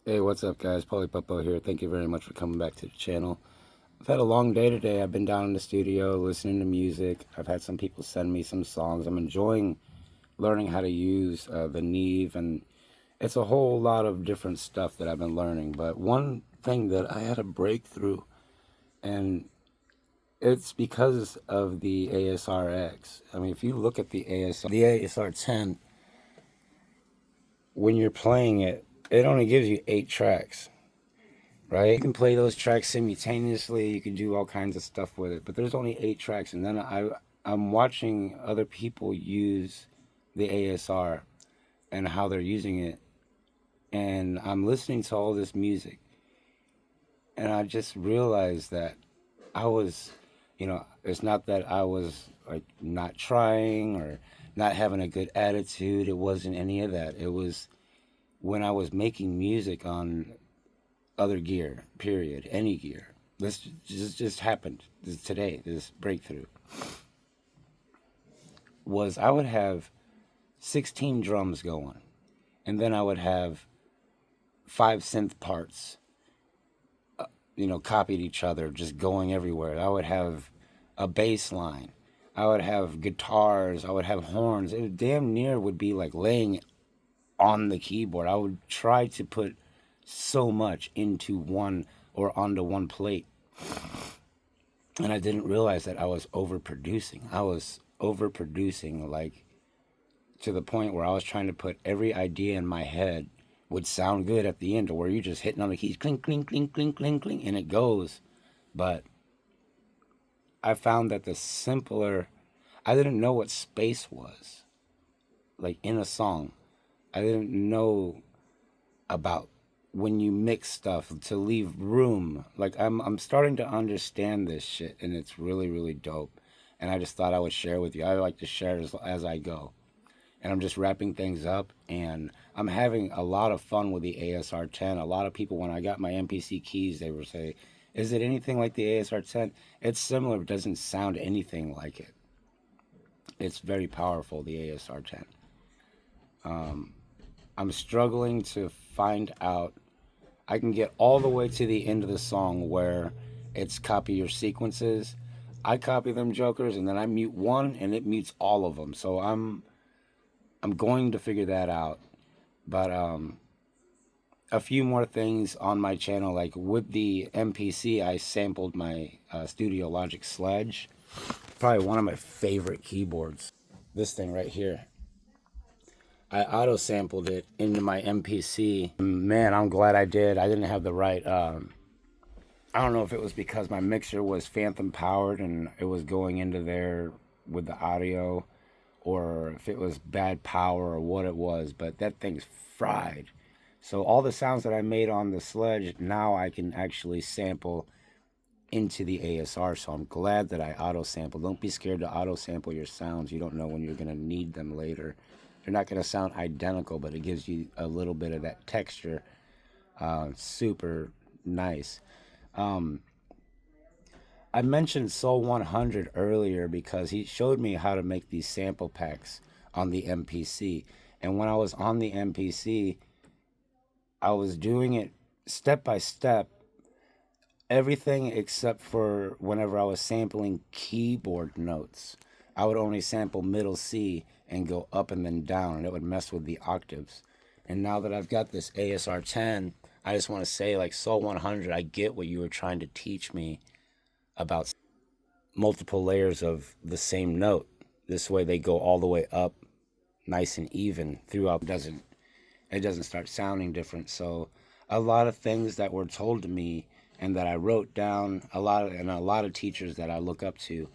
Hey, what's up, guys? Popo here. Thank you very much for coming back to the channel. I've had a long day today. I've been down in the studio listening to music. I've had some people send me some songs. I'm enjoying learning how to use the Neve, and it's a whole lot of different stuff that I've been learning. But one thing that I had a breakthrough, and it's because of the ASRX. I mean, if you look at the ASR 10, when you're playing it, it only gives you 8 tracks. Right? You can play those tracks simultaneously. You can do all kinds of stuff with it, but there's only 8 tracks. And then I'm watching other people use the ASR and how they're using it, and I'm listening to all this music, and I just realized that I was, it's not that I was like not trying or not having a good attitude. It wasn't any of that. It was when I was making music on other gear, period, any gear. This just happened today. This breakthrough was I would have 16 drums going, and then I would have 5 synth parts, copied each other, just going everywhere. I would have a bass line. I would have guitars. I would have horns. It damn near would be like laying on the keyboard. I would try to put so much into one or onto one plate. And I didn't realize that I was overproducing. I was overproducing, like to the point where I was trying to put every idea in my head would sound good at the end, or where you're just hitting on the keys, clink, clink, clink, clink, clink, clink, and it goes. But I found that the simpler, I didn't know what space was, like in a song. I didn't know about when you mix stuff to leave room. Like I'm starting to understand this shit, and it's really really dope. And I just thought I would share with you. I like to share as I go. And I'm just wrapping things up, and I'm having a lot of fun with the ASR 10. A lot of people, when I got my MPC keys, they were saying, "Is it anything like the ASR 10?" It's similar, but doesn't sound anything like it. It's very powerful, the ASR 10. I'm struggling to find out. I can get all the way to the end of the song where it's copy your sequences. I copy them jokers, and then I mute one, and it mutes all of them. So I'm going to figure that out. But a few more things on my channel, like with the MPC, I sampled my Studio Logic Sledge. Probably one of my favorite keyboards. This thing right here. I auto sampled it into my MPC. Man, I'm glad I did. I didn't have the right. I don't know if it was because my mixer was phantom powered and it was going into there with the audio, or if it was bad power or what it was, but that thing's fried. So all the sounds that I made on the Sledge, now I can actually sample into the ASR. So I'm glad that I auto sample. Don't be scared to auto sample your sounds. You don't know when you're going to need them later. They're not going to sound identical, but it gives you a little bit of that texture. Super nice. I mentioned Soul 100 earlier because he showed me how to make these sample packs on the MPC. And when I was on the MPC, I was doing it step by step, everything except for whenever I was sampling keyboard notes. I would only sample middle C and go up and then down, and it would mess with the octaves. And now that I've got this ASR 10, I just want to say, like Soul 100, I get what you were trying to teach me about multiple layers of the same note. This way they go all the way up nice and even throughout. It doesn't start sounding different. So a lot of things that were told to me and that I wrote down, a lot of teachers that I look up to,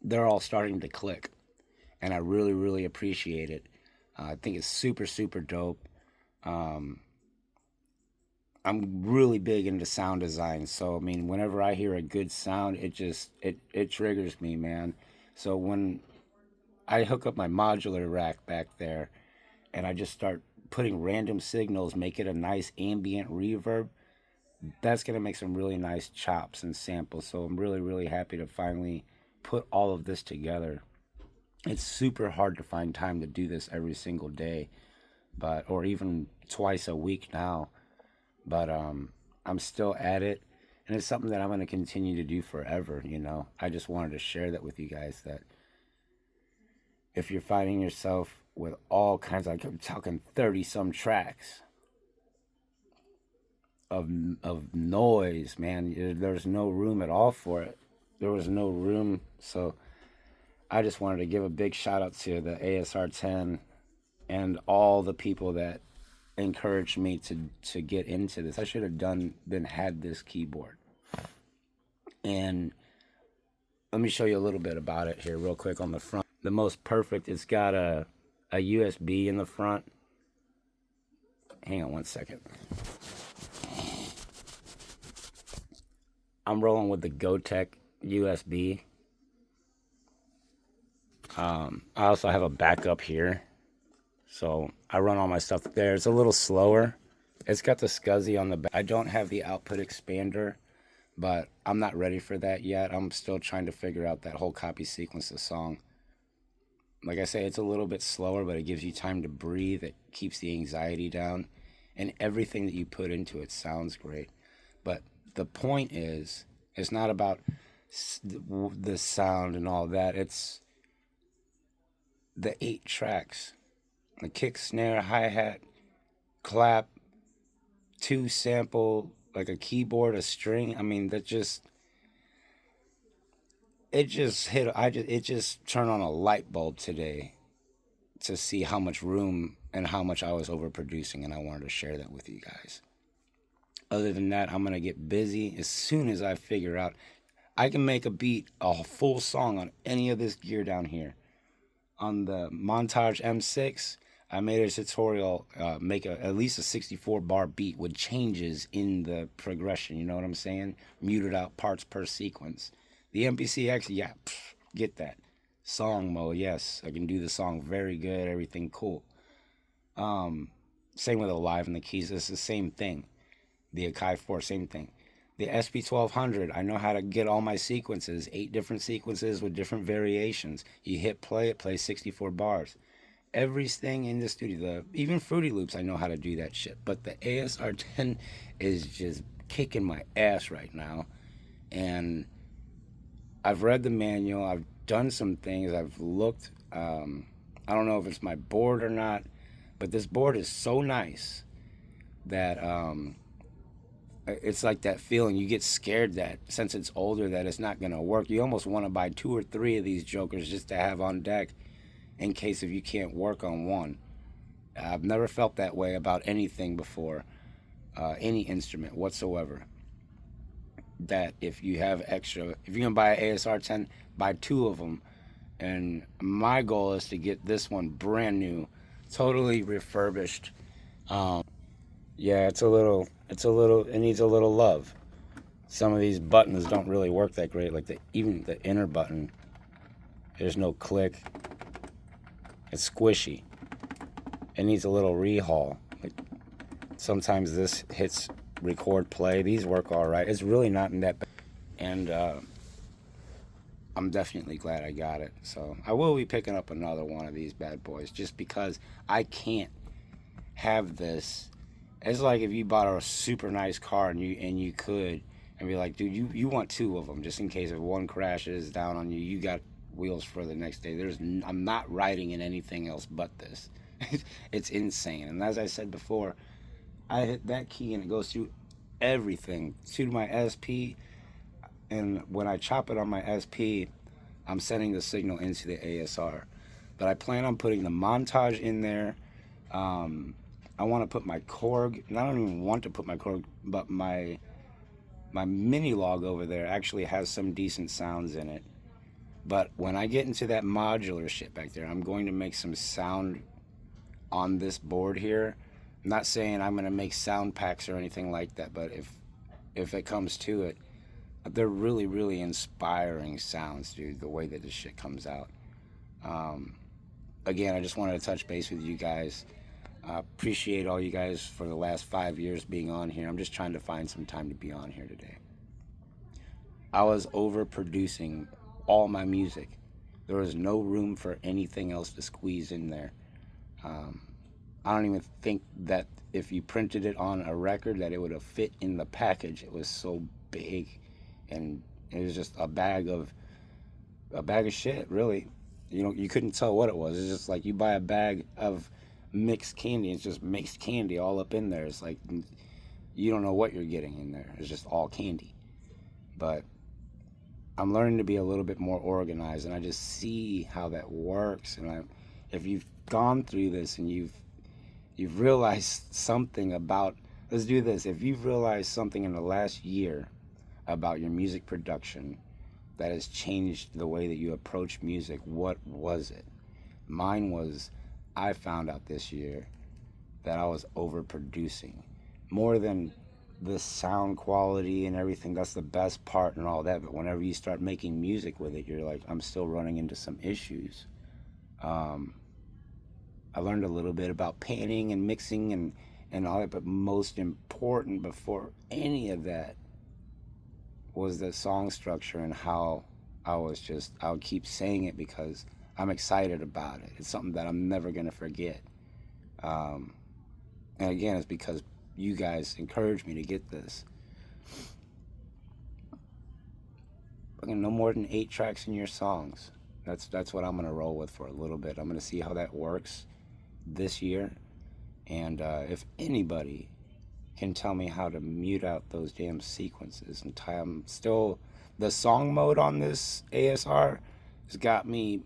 they're all starting to click, and I really really appreciate it. I think it's super super dope. I'm really big into sound design, so I mean, whenever I hear a good sound, it triggers me, man. So when I hook up my modular rack back there, and I just start putting random signals, make it a nice ambient reverb, that's gonna make some really nice chops and samples. So I'm really really happy to finally put all of this together. It's super hard to find time to do this every single day, but or even twice a week now. But I'm still at it, and it's something that I'm going to continue to do forever. You know, I just wanted to share that with you guys that if you're finding yourself with all kinds of, like I'm talking 30 some tracks of noise, man, there's no room at all for it. There was no room, so I just wanted to give a big shout out to the ASR 10 and all the people that encouraged me to get into this. I should have been had this keyboard. And let me show you a little bit about it here real quick on the front. The most perfect, it's got a USB in the front. Hang on one second. I'm rolling with the Gotek USB. I also have a backup here. So I run all my stuff there. It's a little slower. It's got the SCSI on the back. I don't have the output expander, but I'm not ready for that yet. I'm still trying to figure out that whole copy sequence of song. Like I say, it's a little bit slower, but it gives you time to breathe. It keeps the anxiety down. And everything that you put into it sounds great. But the point is, it's not about the sound and all that. It's the 8 tracks. The kick, snare, hi-hat, clap, 2 sample, like a keyboard, a string. I mean, it just it just turned on a light bulb today to see how much room and how much I was overproducing, and I wanted to share that with you guys. Other than that, I'm going to get busy as soon as I figure out I can make a full song on any of this gear down here. On the Montage M6, I made a tutorial, make at least a 64 bar beat with changes in the progression, you know what I'm saying? Muted out parts per sequence. The MPCX, yeah, get that. Song mode, yes, I can do the song very good, everything cool. Same with the live and the keys, it's the same thing. The Akai 4, same thing. The SP1200, I know how to get all my sequences, 8 different sequences with different variations. You hit play, it plays 64 bars. Everything in the studio, even Fruity Loops, I know how to do that shit. But the ASR 10 is just kicking my ass right now. And I've read the manual, I've done some things, I've looked. I don't know if it's my board or not, but this board is so nice that it's like that feeling you get scared that since it's older that it's not going to work. You almost want to buy 2 or 3 of these jokers just to have on deck in case if you can't work on one. I've never felt that way about anything before, any instrument whatsoever. That if you have extra, if you're going to buy an ASR 10, buy 2 of them. And my goal is to get this one brand new, totally refurbished. Yeah, it needs a little love. Some of these buttons don't really work that great, like even the inner button, there's no click. It's squishy. It needs a little rehaul. Like sometimes this hits record play. These work all right. It's really not in that bad. And I'm definitely glad I got it. So I will be picking up another one of these bad boys just because I can't have this. It's like if you bought a super nice car and you could and be like, dude, you want 2 of them just in case if one crashes down on you, you got wheels for the next day. I'm not riding in anything else but this. It's insane. And as I said before, I hit that key and it goes through everything to my SP. And when I chop it on my SP, I'm sending the signal into the ASR. But I plan on putting the montage in there. I want to put my Korg, and I don't even want to put my Korg, but my mini log over there actually has some decent sounds in it. But when I get into that modular shit back there, I'm going to make some sound on this board here. I'm not saying I'm going to make sound packs or anything like that, but if it comes to it, they're really, really inspiring sounds, dude, the way that this shit comes out. Again, I just wanted to touch base with you guys. Appreciate all you guys for the last 5 years being on here. I'm just trying to find some time to be on here today. I was overproducing all my music. There was no room for anything else to squeeze in there. I don't even think that if you printed it on a record that it would have fit in the package. It was so big, and it was just a bag of shit, really. You couldn't tell what it was. It's just like you buy a bag of mixed candy. It's just mixed candy all up in there. It's like you don't know what you're getting in there. It's just all candy. But I'm learning to be a little bit more organized, and I just see how that works. And if you've gone through this and you've realized something about, let's do this. If you've realized something in the last year about your music production that has changed the way that you approach music, what was it? Mine was, I found out this year that I was overproducing more than the sound quality and everything. That's the best part and all that. But whenever you start making music with it, you're like, I'm still running into some issues. Um, I learned a little bit about panning and mixing and all that. But most important before any of that was the song structure and how I would keep saying it because I'm excited about it. It's something that I'm never going to forget. Um, and again, it's because you guys encouraged me to get this. No more than 8 tracks in your songs. That's what I'm gonna roll with for a little bit. I'm gonna see how that works this year, and if anybody can tell me how to mute out those damn sequences and time, still the song mode on this ASR has got me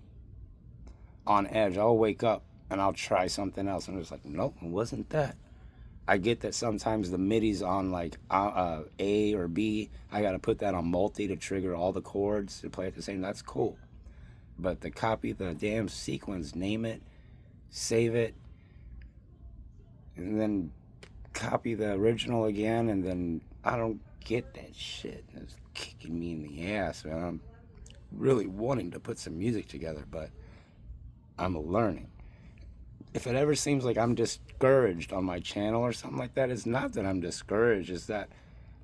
on edge. I'll wake up and I'll try something else, and it's like, nope, it wasn't that. I get that sometimes the MIDI's on like A or B. I got to put that on multi to trigger all the chords to play at the same. That's cool. But to copy the damn sequence, name it, save it, and then copy the original again, and then I don't get that shit. It's kicking me in the ass, man. I'm really wanting to put some music together, but I'm learning. If it ever seems like I'm discouraged on my channel or something like that, it's not that I'm discouraged. It's that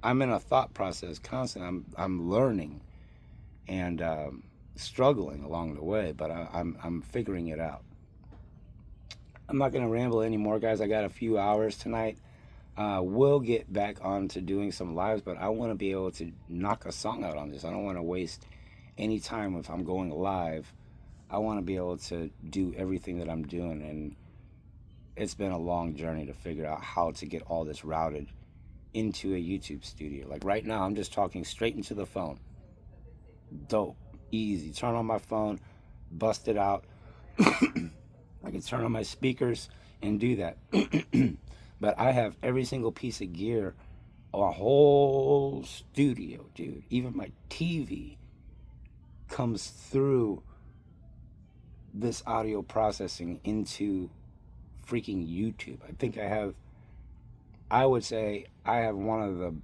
I'm in a thought process constantly. I'm learning and struggling along the way, but I'm figuring it out. I'm not gonna ramble anymore, guys. I got a few hours tonight. We'll get back on to doing some lives, but I want to be able to knock a song out on this. I don't want to waste any time if I'm going live. I want to be able to do everything that I'm doing, and it's been a long journey to figure out how to get all this routed into a YouTube studio. Like right now, I'm just talking straight into the phone. Dope, easy. Turn on my phone, bust it out. I can turn on my speakers and do that. But I have every single piece of gear, a whole studio, dude. Even my TV comes through this audio processing into freaking YouTube. I would say I have one of the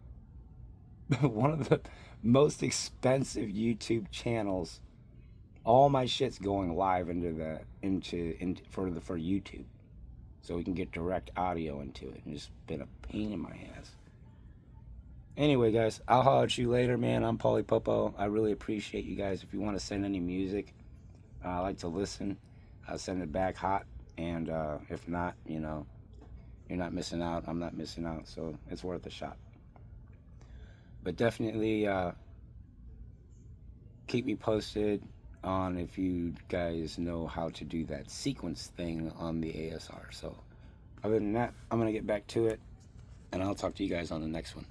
one of the most expensive YouTube channels. All my shit's going live into for YouTube, so we can get direct audio into it. And it's been a pain in my ass. Anyway, guys, I'll holler at you later, man. I'm Paulie Popo. I really appreciate you guys. If you want to send any music, I like to listen. I'll send it back hot. And if not, you're not missing out. I'm not missing out. So it's worth a shot. But definitely keep me posted on if you guys know how to do that sequence thing on the ASR. So other than that, I'm going to get back to it. And I'll talk to you guys on the next one.